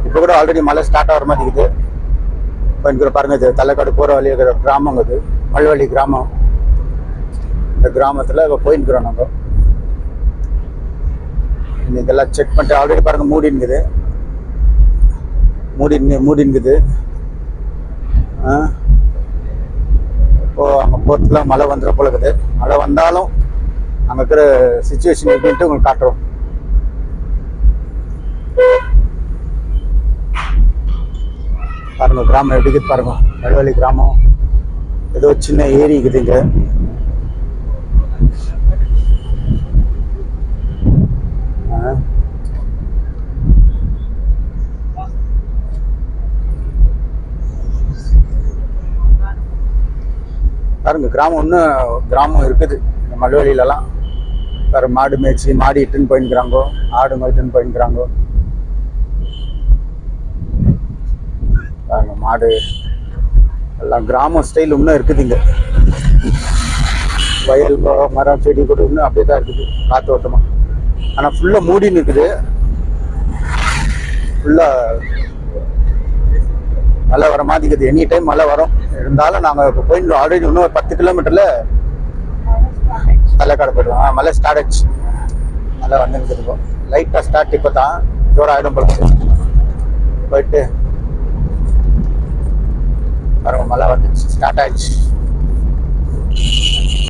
இப்போ கூட ஆல்ரெடி மழை ஸ்டார்ட் ஆகிற மாதிரி இருக்குது. இப்போ பாருங்க, இது தலைக்காடு போகிற வழி இருக்கிற கிராமங்க, இது மல்வழி கிராமம். இந்த கிராமத்தில் இப்போ போயிருக்கிறோம் நாங்கள். இதெல்லாம் செக் பண்ணிட்டு ஆல்ரெடி பாருங்க மூடின்குது. இப்போ அங்கே போகிறதுல மழை வந்துடும் போல இருக்குது. மழை வந்தாலும் அங்கே இருக்கிற சுச்சுவேஷன் எப்படின்ட்டு உங்களுக்கு காட்டுறோம். பாருங்க கிராமம் எப்படி இருக்குது பாருங்க. மல்வழி கிராமம். ஏதோ சின்ன ஏரி இருக்குது இங்கே. பாருங்க கிராமம் இருக்குது இந்த மல்வழியிலலாம். வேறு மாடு மேய்ச்சி மாடு இட்டுன்னு போயின்னுக்கிறாங்கோ, ஆடு இட்டுன்னு போயின்னுக்கிறாங்கோ. பாருங்க மாடு எல்லாம் கிராம ஸ்டைல் இன்னும் இருக்குது இங்கே. வயல் மரம் செடி கூட இன்னும் அப்படியே தான் இருக்குது காத்தோட்டமாக. ஆனால் ஃபுல்லாக மூடின்னு இருக்குது. ஃபுல்லாக மழை வர மாதிரி இருக்குது. எனி டைம் மழை வரும். இருந்தாலும் நாங்கள் இப்போ போயிட்டு ஆல்ரெடி இன்னும் ஒரு 10 கிலோமீட்டரில் தலைக்காடு போயிடுவோம். மழை ஸ்டார்ட் ஆச்சு. மழை வந்துருக்குது. லைட்டாக ஸ்டார்ட் இப்போ தான் ஜோரம் ஆகிடும் போல. போயிட்டு பாருங்க மழை வந்துச்சு, ஸ்டார்ட் ஆயிடுச்சு.